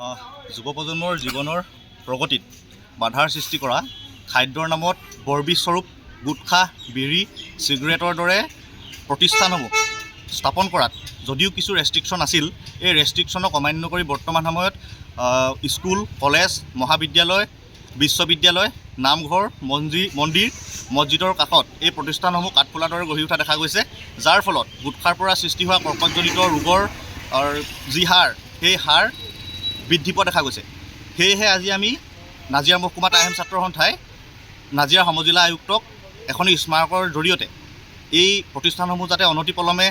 যুৱ প্ৰজন্মৰ জীৱনৰ প্ৰগতিত বাধাৰ সৃষ্টি কৰা খাদ্যৰ নামত বৰবিস্বৰূপ গুটখা, বিড়ি, চিগাৰেটৰ দৰে প্ৰতিষ্ঠানসমূহ স্থাপন কৰাত যদিও কিছু ৰেষ্ট্ৰিকশ্যন আছিল, এই ৰেষ্ট্ৰিকশ্যনক অমান্য কৰি বৰ্তমান সময়ত স্কুল, কলেজ, মহাবিদ্যালয়, বিশ্ববিদ্যালয়, নামঘৰ, মন্দিৰ, মছজিদৰ কাষত এই প্ৰতিষ্ঠানসমূহ কাঠফুলাৰ দৰে গঢ়ি উঠা দেখা গৈছে, যাৰ ফলত গুটখাৰ পৰা সৃষ্টি হোৱা কৰ্কটজনিত ৰোগৰ যি হাৰ, সেই হাৰ বৃদ্ধি পোৱা দেখা গৈছে। সেয়েহে আজি আমি নাজিৰা মহকুমা টাইম ছাত্ৰ সন্থাই নাজিৰা সমজিলা আয়ুক্তক এখন স্মাৰকৰ জৰিয়তে এই প্ৰতিষ্ঠানসমূহ যাতে অনতিপলমে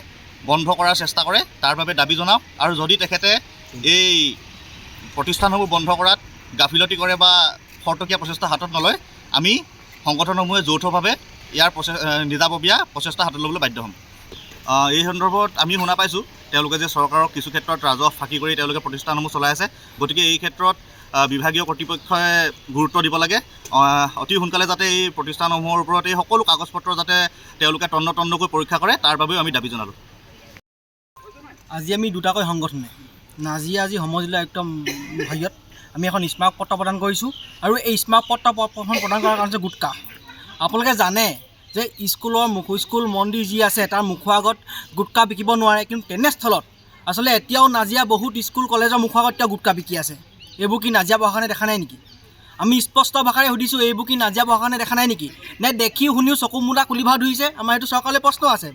বন্ধ কৰাৰ চেষ্টা কৰে তাৰ বাবে দাবী জনাওঁ। আৰু যদি তেখেতে এই প্ৰতিষ্ঠানসমূহ বন্ধ কৰাত গাফিলতি কৰে বা খৰতকীয়া প্ৰচেষ্টা হাতত নলয়, আমি সংগঠনসমূহে যৌথভাৱে ইয়াৰ নিজাববীয়া প্ৰচেষ্টা হাতত ল'বলৈ বাধ্য হ'ম। এই সন্দৰ্ভত আমি শুনা পাইছোঁ তেওঁলোকে যে চৰকাৰক কিছু ক্ষেত্ৰত ৰাজহ ফাঁকি কৰি তেওঁলোকে প্ৰতিষ্ঠানসমূহ চলাই আছে। গতিকে এই ক্ষেত্ৰত বিভাগীয় কৰ্তৃপক্ষই গুৰুত্ব দিব লাগে। অতি সোনকালে যাতে এই প্ৰতিষ্ঠানসমূহৰ ওপৰত এই সকলো কাগজ পত্ৰ যাতে তেওঁলোকে তন্নতন্নকৈ পৰীক্ষা কৰে তাৰ বাবেও আমি দাবী জনালোঁ। আজি আমি দুটাকৈ সংগঠনে নাজিৰা সমজিলা একদম হেৰিয়ত আমি এখন স্মাৰক পত্ৰ প্ৰদান কৰিছোঁ। আৰু এই স্মাৰক পত্ৰ প্ৰদান কৰাৰ কাৰণ হৈছে গুটখা। আপোনালোকে জানে যে স্কুল, মন্দিৰ যি আছে তাৰ মুখৰ আগত গুটখা বিকিব নোৱাৰে, কিন্তু তেনেস্থলত আচলতে এতিয়াও নাজিৰা বহুত স্কুল, কলেজৰ মুখৰ আগত এতিয়াও গুটখা বিকি আছে। এইবোৰ কি নাজিৰা প্ৰশাসনে দেখা নাই নেকি? আমি স্পষ্ট ভাষাৰে সুধিছোঁ, এইবোৰ কি নাজিৰা প্ৰশাসনে দেখা নাই নেকি? নে দেখি শুনিও চকু মুদা কুলি ভা ধৰিছে? আমাৰ এইটো চৰকাৰলৈ প্ৰশ্ন আছে,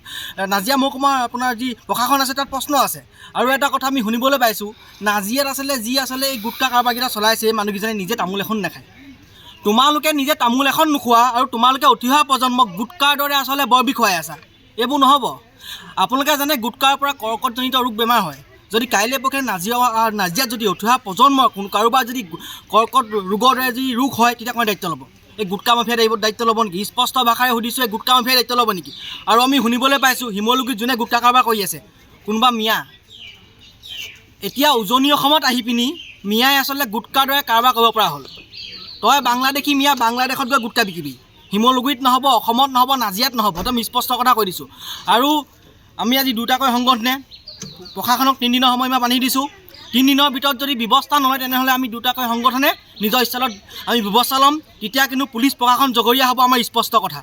নাজিৰা মহকুমাৰ আপোনাৰ যি প্ৰশাসন আছে তাত প্ৰশ্ন আছে। আৰু এটা কথা আমি শুনিবলৈ পাইছোঁ, নাজিৰাত যি এই গুটখা কাৰবাৰকেইটা চলাইছে, এই মানুহকেইজনে নিজে তামোল এখন নাখায়। তোমালোকে নিজে তামোল এখন নোখোৱা আৰু তোমালোকে উঠি অহা প্ৰজন্মক গুটকাৰ দৰে আচলতে বৰবিষ খুৱাই আছা। এইবোৰ নহ'ব। আপোনালোকে জানে গুটকাৰ পৰা কৰ্কটজনিত ৰোগ বেমাৰ হয়। যদি কাইলৈ পক্ষে নাজিৰাত যদি উঠি অহা প্ৰজন্মৰ কাৰোবাৰ যদি কৰ্কট ৰোগৰ দৰে যদি ৰোগ হয়, তেতিয়া কোনে দায়িত্ব ল'ব? এই গুটকা মাফিয়াই দায়িত্ব ল'ব নেকি? স্পষ্ট ভাষাৰে সুধিছোঁ, এই গুটকা মাফিয়াই দায়িত্ব ল'ব নেকি? আৰু আমি শুনিবলৈ পাইছোঁ শিমলুগুৰিত যোনে গুটকা কাৰবাৰ কৰি আছে কোনোবা মিয়া, এতিয়া উজনি অসমত আহি পিনি মিয়াই আচলতে গুটকাৰ দৰে কাৰবাৰ কৰিব পৰা হ'ল। তই বাংলাদেশী মিয়া, বাংলাদেশত গৈ গুটকা বিকিবি। শিমলুগুৰিত নহ'ব, অসমত নহ'ব, নাজিৰাত নহ'ব। একদম স্পষ্ট কথা কৈ দিছোঁ। আৰু আমি আজি দুটাকৈ সংগঠনে প্ৰশাসনক 3 দিনৰ সময়সীমা বান্ধি দিছোঁ। 3 দিনৰ ভিতৰত যদি ব্যৱস্থা নলয়, তেনেহ'লে আমি দুটাকৈ সংগঠনে নিজৰ ষ্টাইলত আমি ব্যৱস্থা ল'ম। তেতিয়া কিন্তু পুলিচ প্ৰশাসন জগৰীয়া হ'ব, আমাৰ স্পষ্ট কথা।